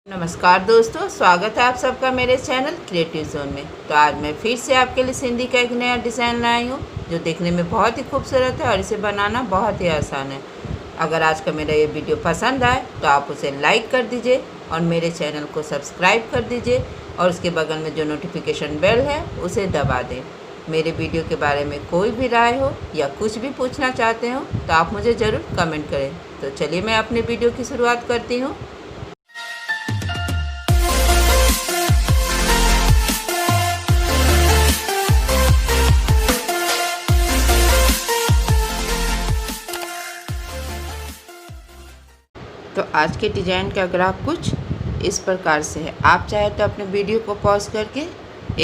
नमस्कार दोस्तों, स्वागत है आप सबका मेरे चैनल क्रिएटिव जोन में। तो आज मैं फिर से आपके लिए सिंधी का एक नया डिज़ाइन लाई हूँ जो देखने में बहुत ही खूबसूरत है और इसे बनाना बहुत ही आसान है। अगर आज का मेरा ये वीडियो पसंद आए तो आप उसे लाइक कर दीजिए और मेरे चैनल को सब्सक्राइब कर दीजिए और उसके बगल में जो नोटिफिकेशन बेल है उसे दबा दें। मेरे वीडियो के बारे में कोई भी राय हो या कुछ भी पूछना चाहते हो तो आप मुझे ज़रूर कमेंट करें। तो चलिए मैं अपने वीडियो की शुरुआत करती हूँ। तो आज के डिज़ाइन का ग्राफ कुछ इस प्रकार से है। आप चाहे तो अपने वीडियो को पॉज करके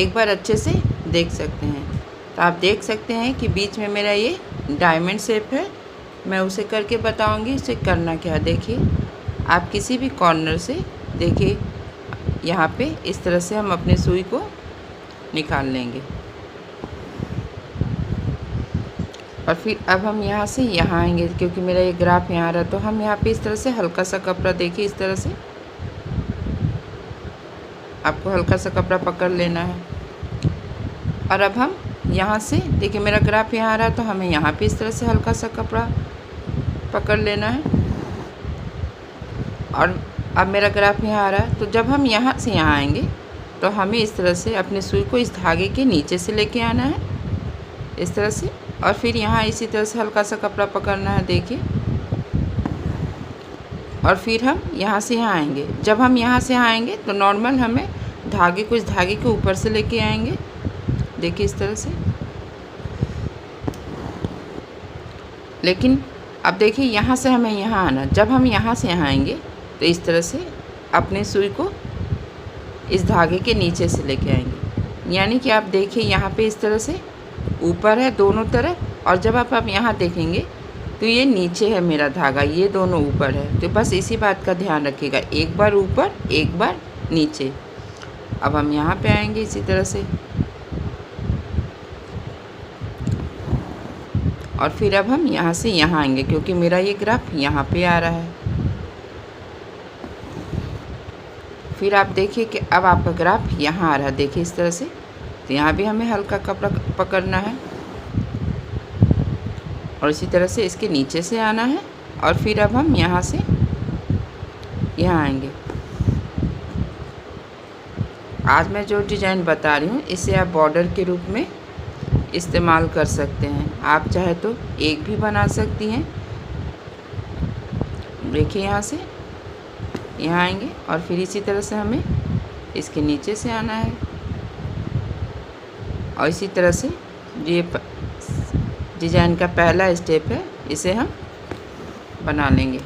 एक बार अच्छे से देख सकते हैं। तो आप देख सकते हैं कि बीच में मेरा ये डायमंड शेप है। मैं उसे करके बताऊंगी उसे करना क्या। देखिए, आप किसी भी कॉर्नर से देखिए, यहाँ पे इस तरह से हम अपने सुई को निकाल लेंगे और फिर अब हम यहाँ से यहाँ आएंगे क्योंकि मेरा ये ग्राफ यहाँ रहा। तो हम यहाँ पे इस तरह से हल्का सा कपड़ा, देखिए इस तरह से आपको हल्का सा कपड़ा पकड़ लेना है। और अब हम यहाँ से देखिए मेरा ग्राफ यहाँ रहा तो हमें यहाँ पे इस तरह से हल्का सा कपड़ा पकड़ लेना है। और अब मेरा ग्राफ यहाँ आ रहा है तो जब हम यहाँ से यहाँ आएंगे तो हमें इस तरह से अपने सुई को इस धागे के नीचे से लेके आना है इस तरह से। और फिर यहाँ इसी तरह से हल्का सा कपड़ा पकड़ना है, देखिए। और फिर हम यहाँ से यहाँ आएंगे। जब हम यहाँ से यहाँ आएंगे तो नॉर्मल हमें धागे को इस धागे के ऊपर से लेके आएंगे, देखिए इस तरह से। लेकिन अब देखिए यहाँ से हमें यहाँ आना। जब हम यहाँ से यहाँ आएंगे तो इस तरह से अपने सुई को इस धागे के नीचे से लेके आएंगे। यानी कि आप देखिए यहाँ पे इस तरह से ऊपर है दोनों तरफ, और जब आप यहाँ देखेंगे तो ये नीचे है मेरा धागा, ये दोनों ऊपर है। तो बस इसी बात का ध्यान रखिएगा, एक बार ऊपर एक बार नीचे। अब हम यहाँ पे आएंगे इसी तरह से और फिर अब हम यहाँ से यहाँ आएंगे क्योंकि मेरा ये ग्राफ यहाँ पे आ रहा है। फिर आप देखिए कि अब आपका ग्राफ यहाँ आ रहा है, देखिए इस तरह से। तो यहाँ भी हमें हल्का कपड़ा पकड़ना है और इसी तरह से इसके नीचे से आना है। और फिर अब हम यहाँ से यहाँ आएंगे। आज मैं जो डिज़ाइन बता रही हूँ इसे आप बॉर्डर के रूप में इस्तेमाल कर सकते हैं। आप चाहे तो एक भी बना सकती हैं। देखिए यहाँ से यहाँ आएंगे और फिर इसी तरह से हमें इसके नीचे से आना है और इसी तरह से ये डिज़ाइन का पहला स्टेप है, इसे हम बना लेंगे।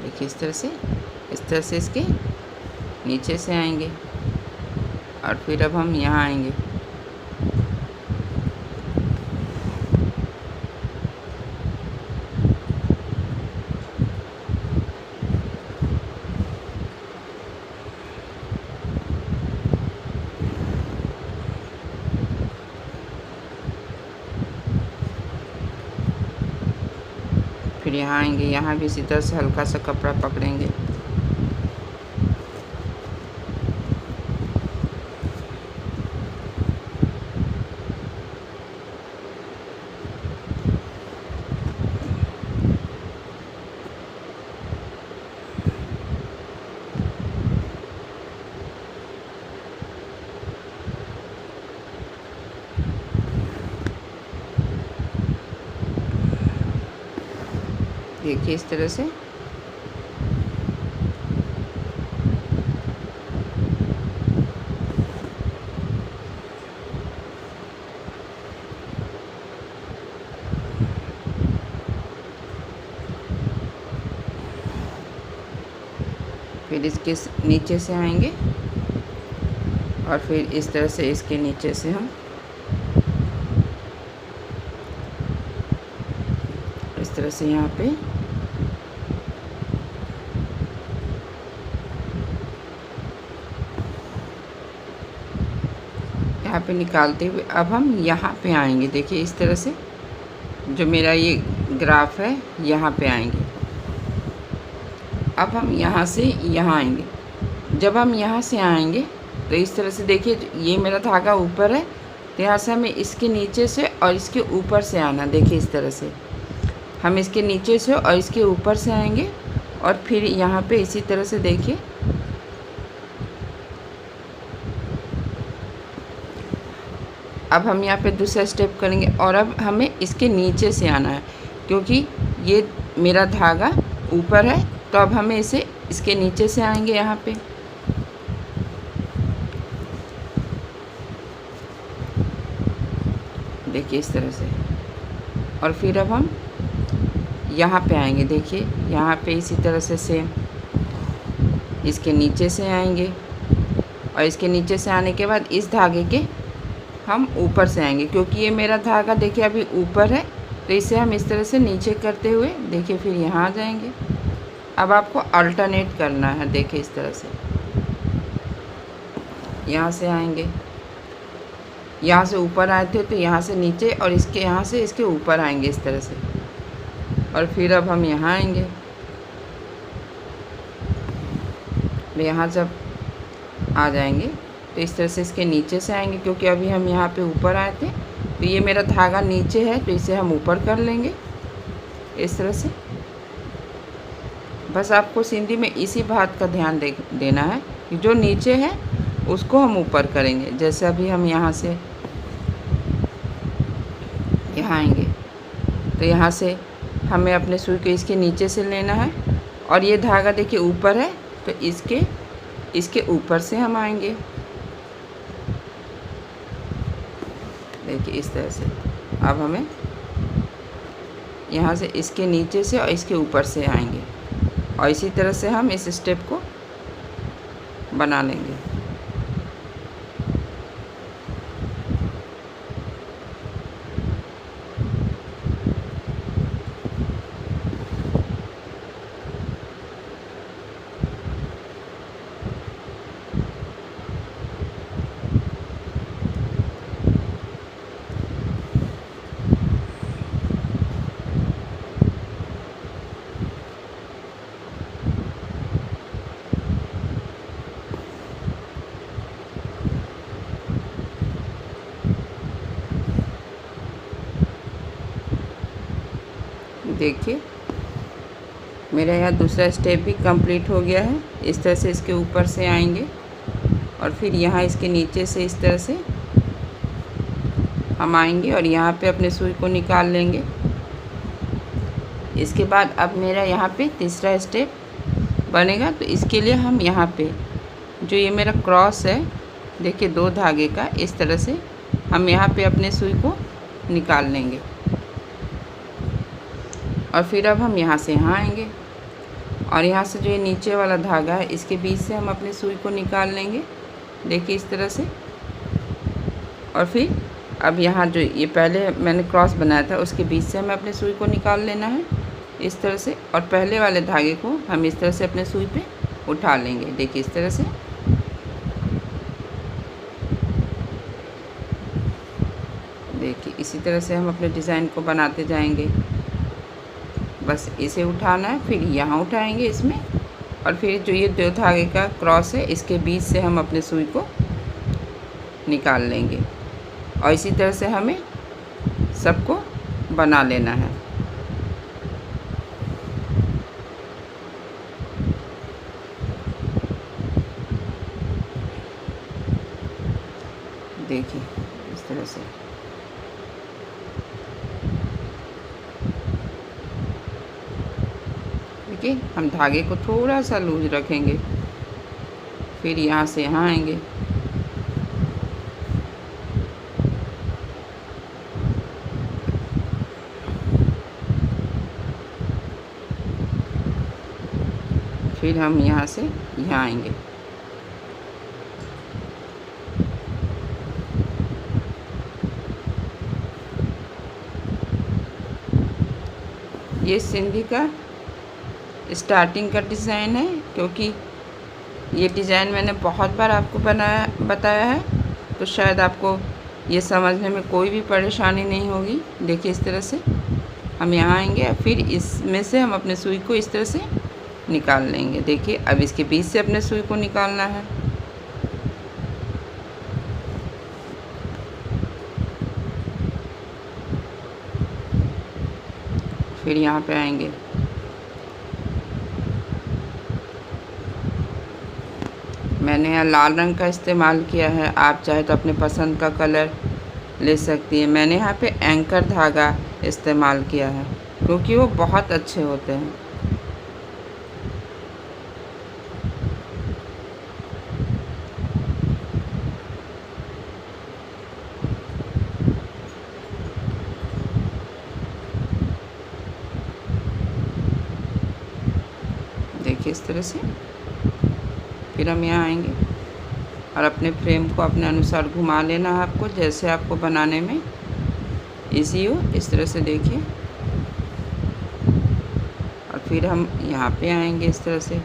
देखिए इस तरह से इसके नीचे से आएंगे और फिर अब हम यहाँ आएंगे। फिर यहाँ आएंगे, यहाँ भी इसी तरह से हल्का सा कपड़ा पकड़ेंगे। देखिए इस तरह से फिर इसके नीचे से आएंगे और फिर इस तरह से इसके नीचे से हम इस तरह से यहाँ पे यहाँ पे निकालते हुए अब हम यहाँ पे आएंगे। देखिए इस तरह से जो मेरा ये ग्राफ है यहाँ पे आएंगे। अब हम यहाँ से यहाँ आएंगे। जब हम यहाँ से आएंगे तो इस तरह से देखिए ये मेरा धागा ऊपर है, तो यहाँ से हमें इसके नीचे से और इसके ऊपर से आना। देखिए इस तरह से हम इसके नीचे से और इसके ऊपर से आएंगे और फिर यहाँ पे इसी तरह से देखिए अब हम यहाँ पे दूसरा स्टेप करेंगे और अब हमें इसके नीचे से आना है, क्योंकि ये मेरा धागा ऊपर है तो अब हमें इसे इसके नीचे से आएंगे यहाँ पे। देखिए इस तरह से और फिर अब हम यहाँ पे आएंगे। देखिए यहाँ पे इसी तरह से सेम इसके नीचे से आएंगे और इसके नीचे से आने के बाद इस धागे के हम ऊपर से आएंगे, क्योंकि ये मेरा धागा देखिए अभी ऊपर है तो इसे हम इस तरह से नीचे करते हुए देखिए फिर यहाँ आ जाएंगे। अब आपको अल्टरनेट करना है। देखिए इस तरह से यहाँ से आएंगे, यहाँ से ऊपर आए थे तो यहाँ से नीचे और इसके यहाँ से इसके ऊपर आएंगे इस तरह से और फिर अब हम यहाँ आएंगे। यहाँ जब आ जाएंगे तो इस तरह से इसके नीचे से आएंगे, क्योंकि अभी हम यहाँ पे ऊपर आए थे तो ये मेरा धागा नीचे है तो इसे हम ऊपर कर लेंगे इस तरह से। बस आपको सिंधी में इसी बात का ध्यान देना है कि जो नीचे है उसको हम ऊपर करेंगे। जैसे अभी हम यहाँ से यहाँ आएंगे तो यहाँ से हमें अपने सुई को इसके नीचे से लेना है और ये धागा देखिए ऊपर है तो इसके ऊपर से हम आएंगे। देखिए इस तरह से अब हमें यहाँ से इसके नीचे से और इसके ऊपर से आएंगे और इसी तरह से हम इस स्टेप को बना लेंगे। देखिए मेरा यहाँ दूसरा स्टेप भी कंप्लीट हो गया है। इस तरह से इसके ऊपर से आएंगे और फिर यहाँ इसके नीचे से इस तरह से हम आएंगे और यहाँ पे अपने सुई को निकाल लेंगे। इसके बाद अब मेरा यहाँ पे तीसरा स्टेप बनेगा, तो इसके लिए हम यहाँ पे जो ये मेरा क्रॉस है देखिए दो धागे का, इस तरह से हम यहाँ पे अपने सुई को निकाल लेंगे और फिर अब हम यहाँ से यहाँ आएंगे और यहाँ से जो ये नीचे वाला धागा है इसके बीच से हम अपने सुई को निकाल लेंगे। देखिए इस तरह से और फिर अब यहाँ जो ये पहले मैंने क्रॉस बनाया था उसके बीच से हमें अपने सुई को निकाल लेना है इस तरह से और पहले वाले धागे को हम इस तरह से अपने सुई पे उठा लेंगे। देखिए इस तरह से देखिए इसी तरह से हम अपने डिज़ाइन को बनाते जाएंगे। बस इसे उठाना है, फिर यहाँ उठाएंगे इसमें और फिर जो ये दो धागे का क्रॉस है इसके बीच से हम अपने सुई को निकाल लेंगे और इसी तरह से हमें सबको बना लेना है। देखिए इस तरह से देखिए हम धागे को थोड़ा सा लूज रखेंगे, फिर यहाँ से यहाँ आएंगे फिर हम यहाँ से यहाँ आएंगे। ये सिंधी का स्टार्टिंग का डिज़ाइन है, क्योंकि ये डिज़ाइन मैंने बहुत बार आपको बताया है तो शायद आपको ये समझने में कोई भी परेशानी नहीं होगी। देखिए इस तरह से हम यहाँ आएंगे, फिर इसमें से हम अपने सुई को इस तरह से निकाल लेंगे। देखिए अब इसके बीच से अपने सुई को निकालना है। फिर यहाँ पे आएंगे, मैंने यहाँ लाल रंग का इस्तेमाल किया है, आप चाहे तो अपने पसंद का कलर ले सकती हैं। मैंने यहाँ पे एंकर धागा इस्तेमाल किया है क्योंकि वो बहुत अच्छे होते हैं। देखिए इस तरह से फिर हम यहाँ आएंगे और अपने फ्रेम को अपने अनुसार घुमा लेना है आपको, जैसे आपको बनाने में इजी हो इस तरह से। देखिए और फिर हम यहाँ पे आएंगे इस तरह से।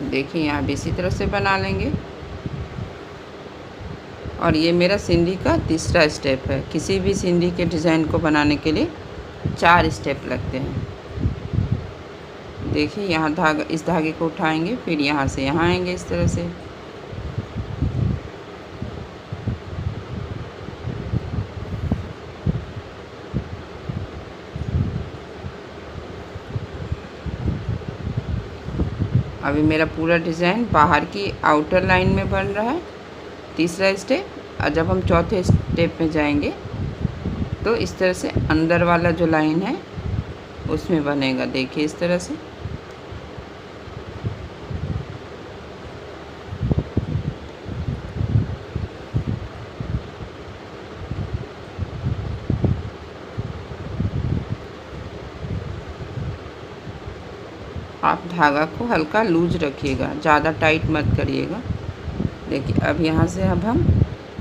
देखिए यहाँ भी इसी तरह से बना लेंगे। और ये मेरा सिंधी का तीसरा स्टेप है। किसी भी सिंधी के डिज़ाइन को बनाने के लिए 4 स्टेप लगते हैं। देखिए यहाँ धागा, इस धागे को उठाएंगे, फिर यहाँ से यहाँ आएंगे इस तरह से। अभी मेरा पूरा डिज़ाइन बाहर की आउटर लाइन में बन रहा है, तीसरा स्टेप। और जब हम चौथे स्टेप में जाएंगे तो इस तरह से अंदर वाला जो लाइन है उसमें बनेगा। देखिए इस तरह से। आप धागा को हल्का लूज रखिएगा, ज़्यादा टाइट मत करिएगा। देखिए अब यहाँ से अब हम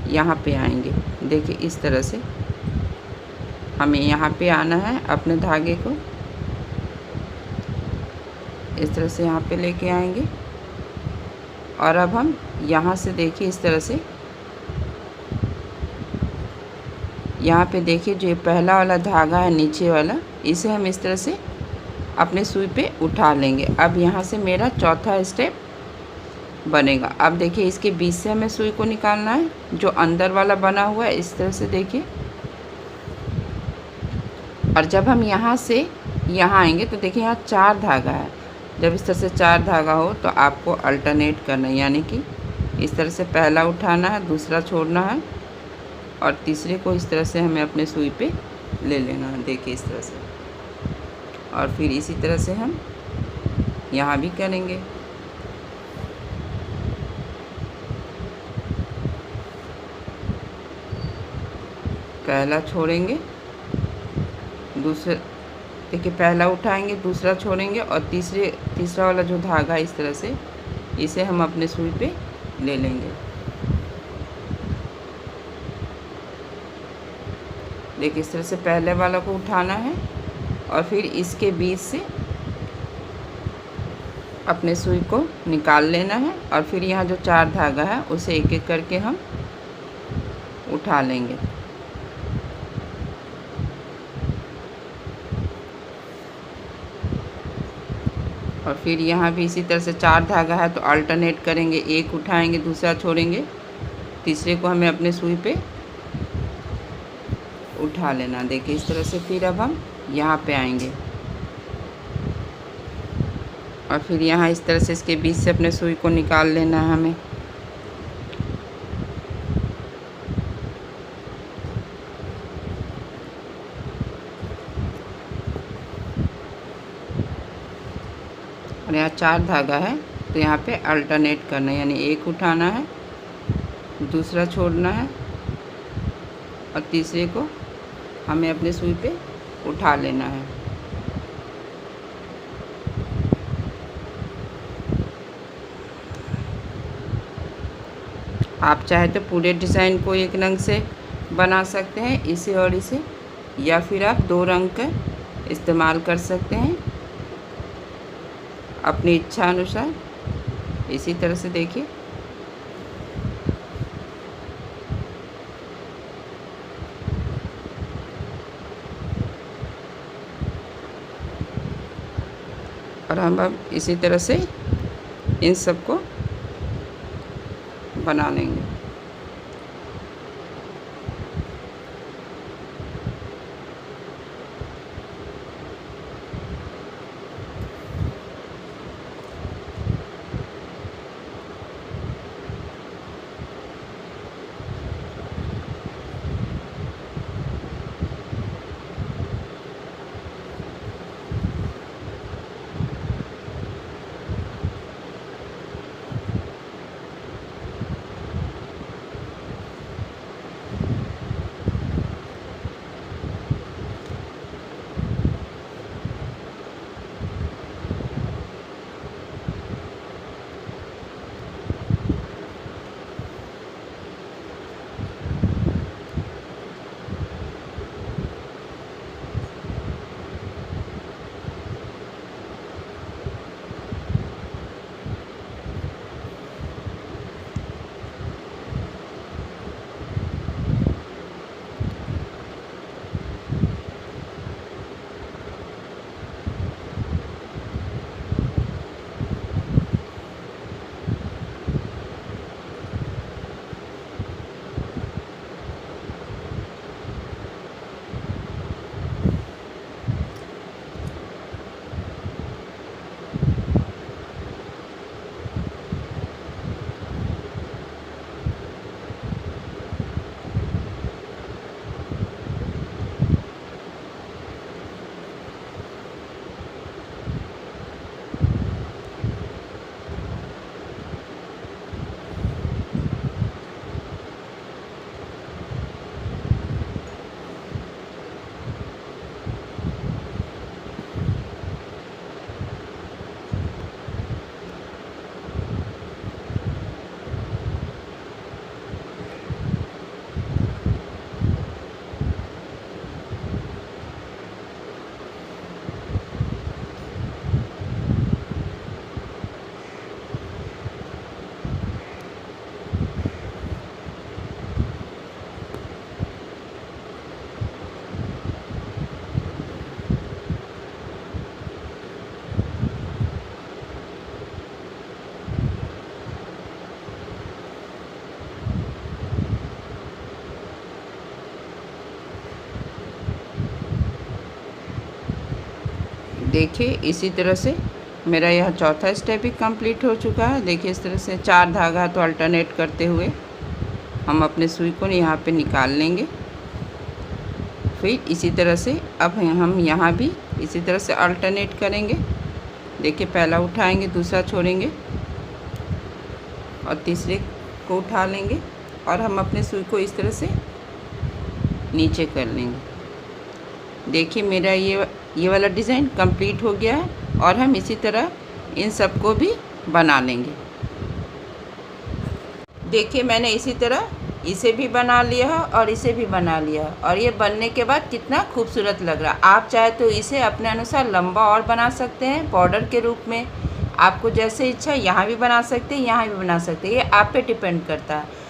यहाँ पे आएंगे। देखिए इस तरह से हमें यहाँ पे आना है, अपने धागे को इस तरह से यहाँ पे लेके आएंगे। और अब हम यहाँ से देखिए इस तरह से, यहाँ पे देखिए जो ये पहला वाला धागा है नीचे वाला, इसे हम इस तरह से अपने सुई पे उठा लेंगे। अब यहाँ से मेरा चौथा स्टेप बनेगा। अब देखिए इसके बीच से हमें सुई को निकालना है, जो अंदर वाला बना हुआ है इस तरह से। देखिए और जब हम यहाँ से यहाँ आएंगे तो देखिए यहाँ 4 धागा है। जब इस तरह से 4 धागा हो तो आपको अल्टरनेट करना है, यानी कि इस तरह से पहला उठाना है, दूसरा छोड़ना है और तीसरे को इस तरह से हमें अपने सुई पे ले लेना है। देखिए इस तरह से। और फिर इसी तरह से हम यहाँ भी करेंगे। पहला छोड़ेंगे, दूसरा, देखिए पहला उठाएंगे, दूसरा छोड़ेंगे और तीसरा वाला जो धागा इस तरह से, इसे हम अपने सुई पे ले लेंगे। देखिए इस तरह से पहले वाला को उठाना है और फिर इसके बीच से अपने सुई को निकाल लेना है। और फिर यहाँ जो 4 धागा है उसे एक एक करके हम उठा लेंगे। और फिर यहाँ भी इसी तरह से 4 धागा है तो अल्टरनेट करेंगे, एक उठाएंगे, दूसरा छोड़ेंगे, तीसरे को हमें अपने सुई पे उठा लेना। देखिए इस तरह से। फिर अब हम यहाँ पे आएंगे और फिर यहाँ इस तरह से इसके बीच से अपने सुई को निकाल लेना है हमें। और यहाँ 4 धागा है तो यहाँ पे अल्टरनेट करना है, यानी एक उठाना है, दूसरा छोड़ना है और तीसरे को हमें अपने सुई पे उठा लेना है। आप चाहे तो पूरे डिज़ाइन को एक रंग से बना सकते हैं, इसे और इसे, या फिर आप 2 रंग का इस्तेमाल कर सकते हैं अपनी इच्छा अनुसार। इसी तरह से देखिए। और हम अब इसी तरह से इन सबको बना लेंगे। देखिए इसी तरह से मेरा यह चौथा स्टेप भी कंप्लीट हो चुका है। देखिए इस तरह से 4 धागा तो अल्टरनेट करते हुए हम अपने सुई को यहाँ पे निकाल लेंगे। फिर इसी तरह से अब हम यहाँ भी इसी तरह से अल्टरनेट करेंगे। देखिए पहला उठाएंगे, दूसरा छोड़ेंगे और तीसरे को उठा लेंगे और हम अपने सुई को इस तरह से नीचे कर लेंगे। देखिए मेरा ये वाला डिज़ाइन कंप्लीट हो गया है और हम इसी तरह इन सबको भी बना लेंगे। देखिए मैंने इसी तरह इसे भी बना लिया है और इसे भी बना लिया है और ये बनने के बाद कितना खूबसूरत लग रहा है। आप चाहे तो इसे अपने अनुसार लंबा और बना सकते हैं बॉर्डर के रूप में। आपको जैसे इच्छा यहाँ भी बना सकते हैं, यहाँ भी बना सकते हैं, ये आप पे डिपेंड करता है।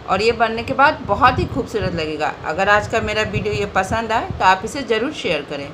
और ये बनने के बाद बहुत ही खूबसूरत लगेगा। अगर आज का मेरा वीडियो ये पसंद आए तो आप इसे ज़रूर शेयर करें।